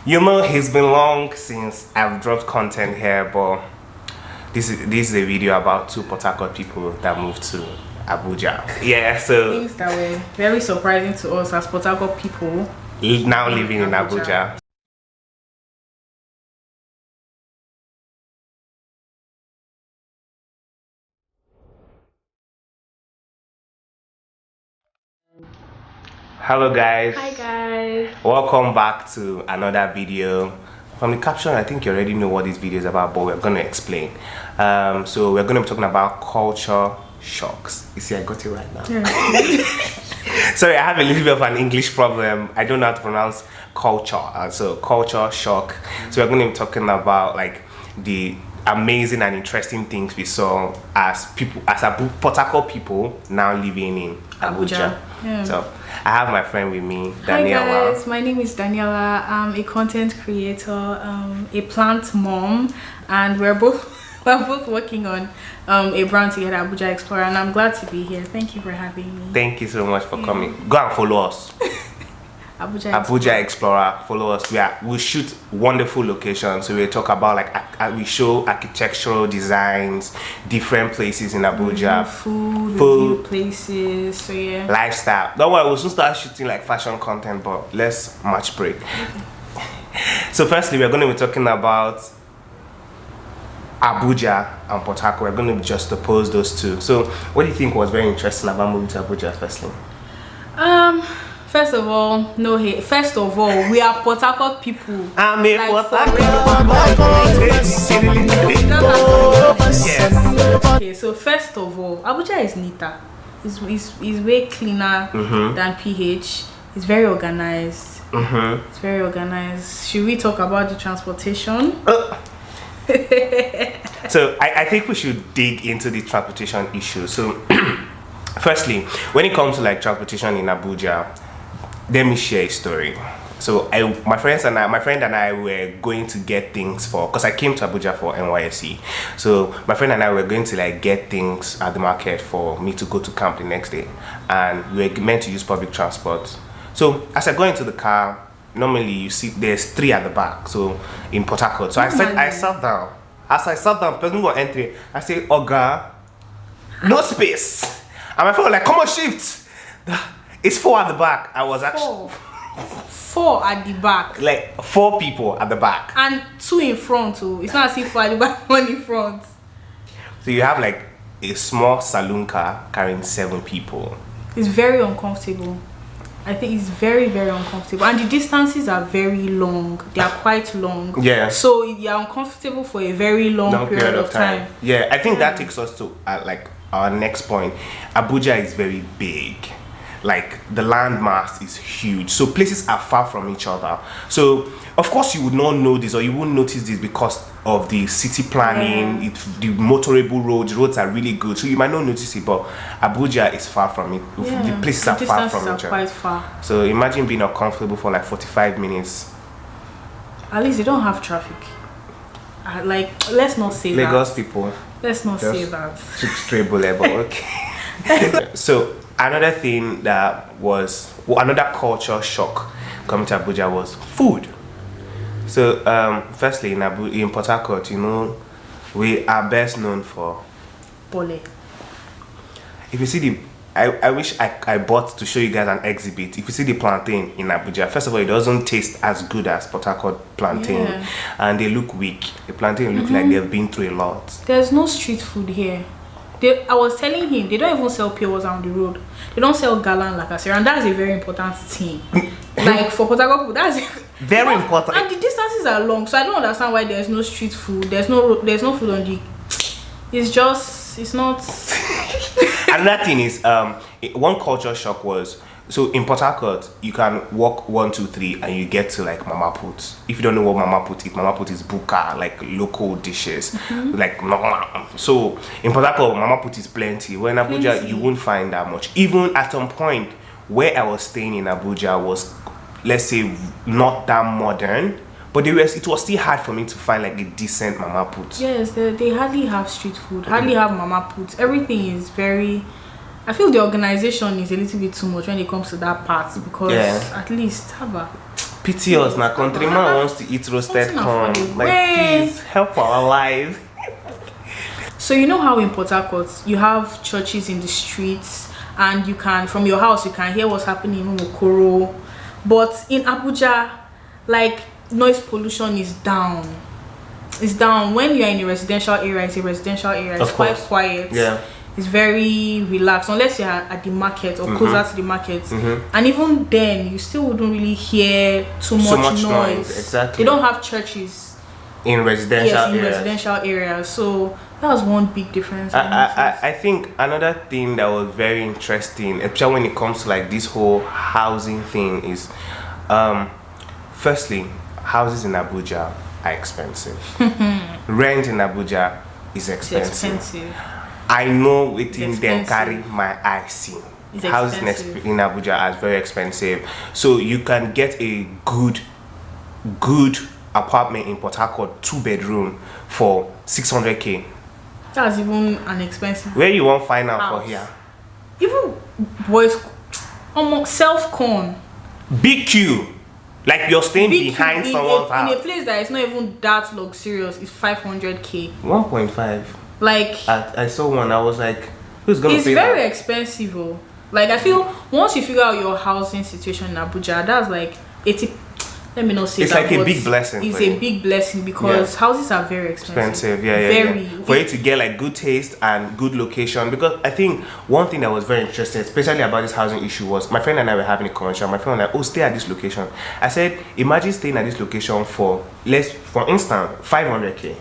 You know, it's been long since I've dropped content here, but this is a video about two Port Harcourt people that moved to Abuja. Yeah, so things that were very surprising to us as Port Harcourt people now living in Abuja. Hello guys. Hi guys. Welcome back to another video. From the caption, I think you already know what this video is about, but we're going to explain. So we're going to be talking about culture shocks. You see, I got it right now. Yeah. Sorry, I have a little bit of an English problem. I don't know how to pronounce culture. So culture shock. So we're going to be talking about like the amazing and interesting things we saw as people, as Port Harcourt people now living in Abuja. Yeah. So I have my friend with me, Daniella. Hi guys, my name is Daniella. I'm a content creator, a plant mom, and we're both working on a brand together, Abuja Explorer, and I'm glad to be here. Thank you for having me. Thank you so much for coming. Go and follow us. Abuja Explorer. Follow us. We shoot wonderful locations. So we talk about like we show architectural designs, different places in Abuja, food places. So yeah, lifestyle. Don't worry, we'll soon start shooting like fashion content, but let's match break. So firstly, we're going to be talking about Abuja and Port Harcourt. We're going to just oppose those two. So what do you think was very interesting about moving to Abuja? Firstly, first of all, no hate. First of all, we are Port Harcourt people. I'm a like, Port Harcourt. Yes. Okay, so first of all, Abuja is neater. It's way cleaner than PH. It's very organized. It's very organized. Should we talk about the transportation? So I think we should dig into the transportation issue. So firstly, when it comes to like transportation in Abuja, let me share a story. So my friend and I were going to get things because I came to Abuja for NYSC. So my friend and I were going to like get things at the market for me to go to camp the next day, and we were meant to use public transport. So as I go into the car, normally you see there's 3 at the back. So in Port Harcourt, so I sat down. As I sat down, person got entry. I said, "Oga, no space." And my friend was like, "Come on, shift." It's 4 at the back. I was actually 4 at the back. Like 4 people at the back. And 2 in front too. It's not as if 4 at the back, 1 in front. So you have like a small saloon car carrying 7 people. It's very uncomfortable. I think it's very, very uncomfortable. And the distances are very long. They are quite long. Yeah. So you're uncomfortable for a very long period of time. Yeah, I think that takes us to like our next point. Abuja is very big. Like the landmass is huge, so places are far from each other. So of course you would not know this, or you wouldn't notice this because of the city planning. The motorable roads are really good, so you might not notice it, but Abuja is far from it. The places are far from each other, quite far. So imagine being uncomfortable for like 45 minutes. At least they don't have traffic. Like, let's not say Lagos people, let's not say that. Straight bullet, but okay. So another thing that was another culture shock coming to Abuja was food. So firstly in Port Harcourt, you know, we are best known for Pole. If you see I wish I bought to show you guys an exhibit. If you see the plantain in Abuja, first of all, it doesn't taste as good as Port Harcourt plantain, and they look weak. The plantain look like they've been through a lot. There's no street food here. I was telling him they don't even sell pure water on the road. They don't sell galan like I said, and that's a very important thing. Like for Port Harcourt, that's very important. And the distances are long, so I don't understand why there's no street food. There's no food on the. It's not. Another thing is one culture shock was, so in Port Harcourt you can walk 1, 2, 3 and you get to like mama put. If you don't know what mama put is buka, like local dishes, like normal. So in Port Harcourt mama put is plenty. When in Abuja you won't find that much. Even at some point where I was staying in Abuja was, let's say, not that modern, but it was still hard for me to find like a decent mama put. Yes, they hardly have street food, hardly have mama puts. Everything is very, I feel the organization is a little bit too much when it comes to that part, because at least Pity us, now countryman wants to eat roasted Something corn. affordable. Like, please help our life. So you know how in Port Harcourt you have churches in the streets, and you can, from your house, you can hear what's happening in Umokoro. But in Abuja, like, noise pollution is down. It's down. When you're in a residential area, it's a residential area. It's quite quiet. Yeah. It's very relaxed, unless you're at the market or closer to the market. And even then, you still wouldn't really hear too much noise. Exactly. They don't have churches In residential in areas. residential areas. So that was one big difference. I think another thing that was very interesting, especially when it comes to like this whole housing thing, is firstly, houses in Abuja are expensive. Rent in Abuja is expensive. It's expensive. I know within them carry my eye see. It's Houses expensive. in Abuja are very expensive. So you can get a good apartment in Port Harcourt, 2-bedroom for 600k. That's even an expensive. Where you won't find out house. for here? Even boys, self-con. Big queue. Like you're staying Big behind in someone's in house. a place that is not even that luxurious, is 500k. 1.5. Like, I saw one. I was like, who's gonna it's pay very that? expensive. Oh. Like, I feel once you figure out your housing situation in Abuja, that's like 80. Let me not say It's that, like a but big blessing It's for a you. big blessing because houses are very expensive. Very. For you to get like good taste and good location, because I think one thing that was very interesting, especially about this housing issue, was my friend and I were having a conversation. My friend was like, "Oh, stay at this location." I said, "Imagine staying at this location for instance, 500k.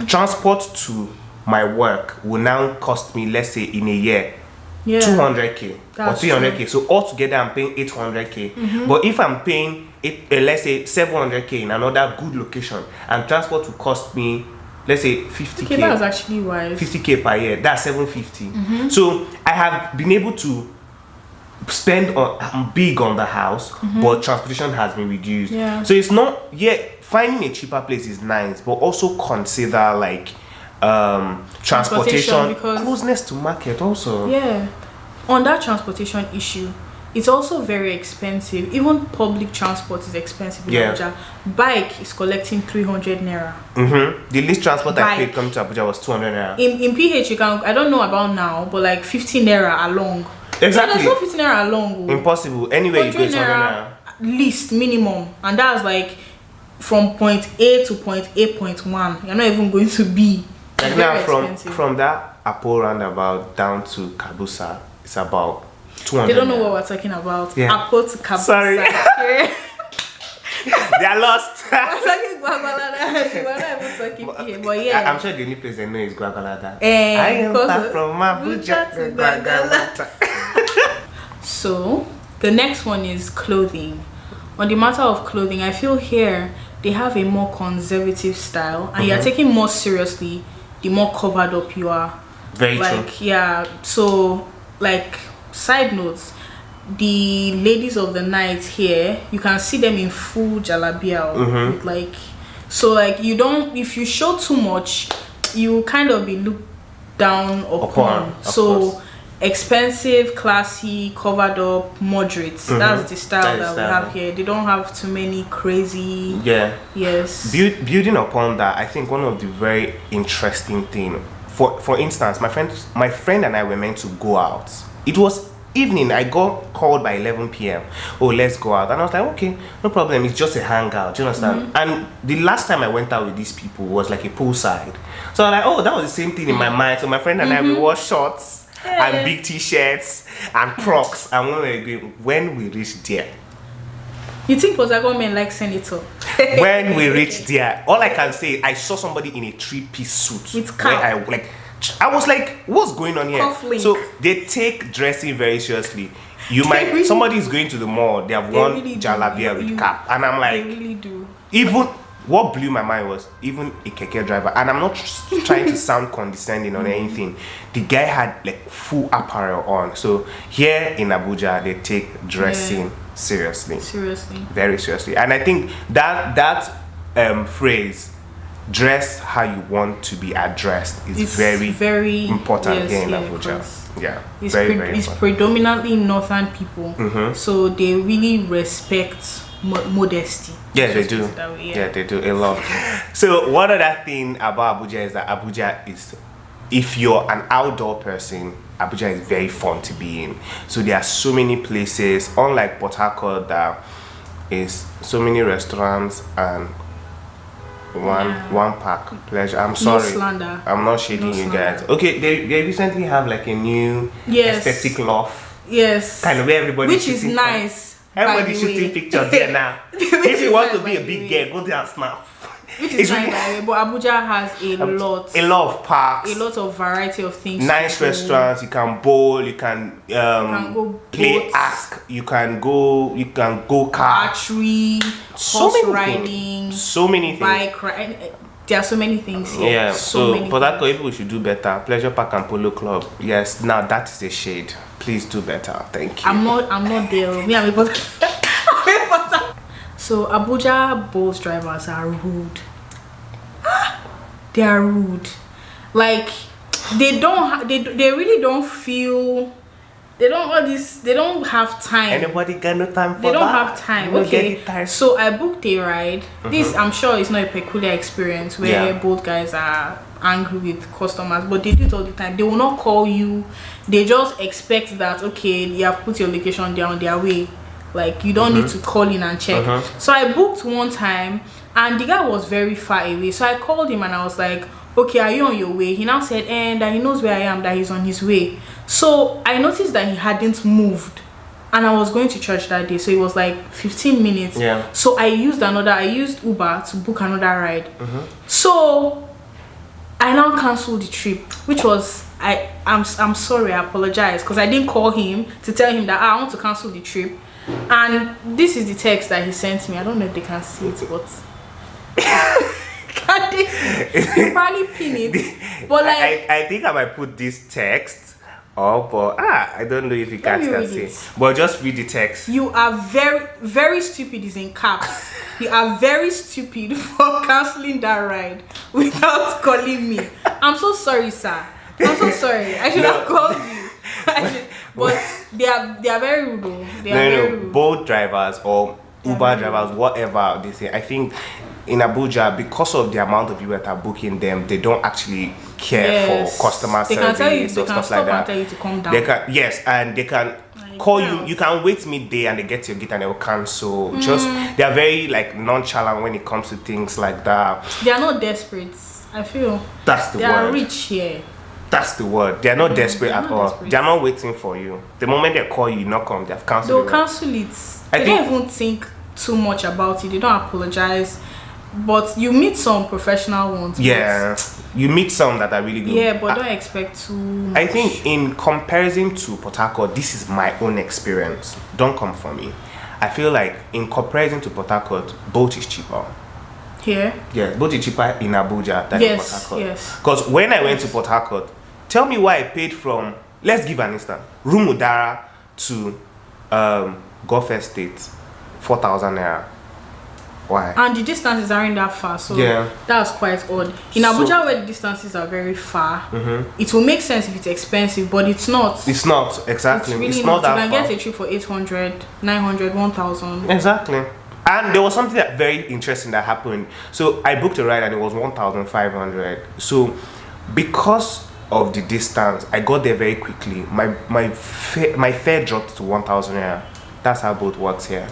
Transport to my work will now cost me, let's say in a year, 200k or That's 300k. true. So altogether, I'm paying 800k. But if I'm paying let's say 700k in another good location, and transport will cost me, let's say 50k. Okay, that's actually wise. 50k per year. That's 750. So I have been able to spend big on the house, but transportation has been reduced. Yeah. So it's not yet finding a cheaper place is nice, but also consider like transportation because closeness to market also. Yeah. On that transportation issue, it's also very expensive. Even public transport is expensive in Abuja. Bike is collecting 300 naira. The least transport I paid Bike. coming to Abuja was 200 naira. In PH, you can, I don't know about now, but like 15 naira along. Exactly. So there's no 15 naira along. Impossible. Anywhere you go, it's 100 naira. Least minimum, and that's like from point A to point A.1. You're not even going to B. Like It's now very expensive. from that Apo roundabout down to Kabusa, it's about 200. They don't know what we're talking about. Yeah. Apo to Kabusa. Sorry. Okay. They are lost. We're talking Gwagwalada. We're not even talking here, but yeah. I'm sure the only place they know is Gwagwalada. Eh, I am because back from Abuja to Gwagwalada. So the next one is clothing. On the matter of clothing, I feel here they have a more conservative style, and you're taking more seriously the more covered up you are. Very like true. Yeah, so like side notes, the ladies of the night here, you can see them in full jalabia with like, so like you don't, if you show too much, you kind of be looked down upon. Of So course. expensive, classy, covered up, moderate. That's the style That is that we have here. They don't have too many crazy. Yes. Building upon that, I think one of the very interesting thing, for instance, my friend and I were meant to go out. It was evening. I got called by 11 p.m. Oh, let's go out. And I was like, okay, no problem. It's just a hangout. Do you understand? And the last time I went out with these people was like a poolside. So I'm like, oh, that was the same thing in my mind. So my friend and I, we wore shorts and big t-shirts and Crocs. And when we reached there, You think Port Harcourt men like senator? when we reached there, all I can say, I saw somebody in a 3-piece suit. With cap. I was like, what's going on here? Cufflink. So they take dressing very seriously. Really- Somebody is going to the mall, they have They one really do. jalabia with cap. And I'm like, They really do. even what blew my mind was even a keke driver, and I'm not trying to sound condescending or anything, the guy had like full apparel on. So here in Abuja, they take dressing seriously, very seriously. And I think that phrase, dress how you want to be addressed, is very important here in Abuja. It's predominantly northern people, so they really respect modesty. Yeah, they do. Yeah, they do a lot. So one other thing about Abuja is that Abuja is, if you're an outdoor person, Abuja is very fun to be in. So there are so many places, unlike Port Harcourt, there is so many restaurants and one park. Pleasure. I'm sorry. No slander. I'm not shading you guys. Okay, they recently have like a new aesthetic loft. Yes. Kind of where everybody, which is nice. Everybody's shooting pictures there now. If you want to be a big girl, go there and snap. Which is nice, by the way, but Abuja has a lot of parks, a lot of variety of things. Nice restaurants. You can bowl. You can go play boats, ask. You can go kart, archery, horse riding, so many things. Bike riding. There are so many things here. Yeah. So Port Harcourt, things. people should do better. Pleasure Park and Polo Club. Yes. Now that is a shade. Please do better. Thank you. I'm not there. Me, I'm a So Abuja Bolt drivers are rude. They are rude. Like they really don't feel. They don't have time. Anybody got no time for that? They don't have time. Okay. So I booked a ride. This, I'm sure, is not a peculiar experience where both guys are angry with customers, but they do it all the time. They will not call you. They just expect that, okay, you have put your location, they're on their way. Like you don't need to call in and check. So I booked one time and the guy was very far away. So I called him and I was like, okay, are you on your way? He now said, that he knows where I am, that he's on his way. So I noticed that he hadn't moved. And I was going to church that day. So it was like 15 minutes. Yeah. So I used Uber to book another ride. So I now canceled the trip, which was, I'm sorry, I apologize, because I didn't call him to tell him that I want to cancel the trip. And this is the text that he sent me. I don't know if they can see it, but can they see? You probably pin it. But like, I think I might put this text up, but I don't know if you guys can see it. But just read the text. You are very, very stupid is in caps. You are very stupid for cancelling that ride without calling me. I'm so sorry, sir. I'm so sorry. I should have called you. But they are very rude. They are very rude. Boat drivers or Uber drivers, whatever they say, I think in Abuja, because of the amount of people that are booking them, they don't actually care for customer service or stuff like that. And tell you to calm down. They can, and they can call you. You can wait midday and they get your gate and they will cancel. Just they are very like nonchalant when it comes to things like that. They are not desperate. I feel that's the word. They are rich here. That's the word. They are not desperate at all. They are not waiting for you. The moment they call you, not come. They have cancelled. They'll cancel it. They don't even think too much about it. They don't apologize. But you meet some professional ones. Yeah, you meet some that are really good. Yeah, but don't expect too much. I think in comparison to Port Harcourt, this is my own experience. Don't come for me. I feel like in comparison to Port Harcourt, boat is cheaper. Here? Yeah, boat is cheaper in Abuja than in Port Harcourt. Yes. Because when I went to Port Harcourt, tell me why I paid from, let's give an instance, Rumudara to Gulf Estate, 4,000 naira. Why? And the distances aren't that far, so that's quite odd. In Abuja, where the distances are very far, it will make sense if it's expensive, but it's not. It's not, exactly. It's really not that far. You can far. get a trip for 800, 900, 1,000. Exactly. And there was something that very interesting that happened. So I booked a ride and it was 1,500. So because of the distance, I got there very quickly. My fare dropped to 1,000 naira. That's how boat works here.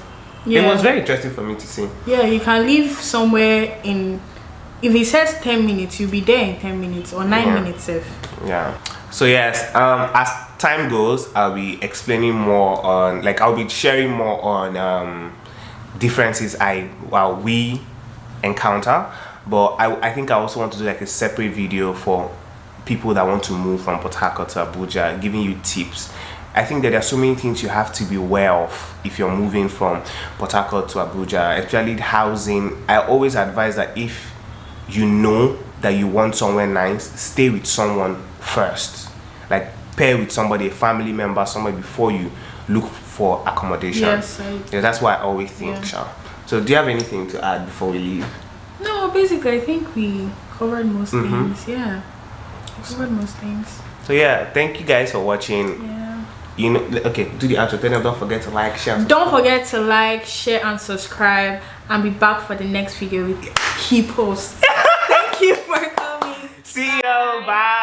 Yeah. It was very interesting for me to see. Yeah, you can leave somewhere in, if it says 10 minutes, you'll be there in 10 minutes or 9 minutes if. Yeah. So yes, as time goes, I'll be explaining more on, like I'll be sharing more on differences we encounter. But I think I also want to do like a separate video for people that want to move from Port Harcourt to Abuja, giving you tips. I think that there are so many things you have to be aware of if you're moving from Port Harcourt to Abuja, especially housing. I always advise that if you know that you want somewhere nice, stay with someone first. Like pair with somebody, a family member, somebody before you look for accommodation. Yes, that's what I always think, Sha. So do you have anything to add before we leave? No, basically I think we covered most things. Yeah, we covered most things. So yeah, thank you guys for watching. You know, okay, do the outro. Tell them don't forget to like, share. Don't forget to like, share, and subscribe. And be back for the next video with key posts. Thank you for coming. See you. Bye.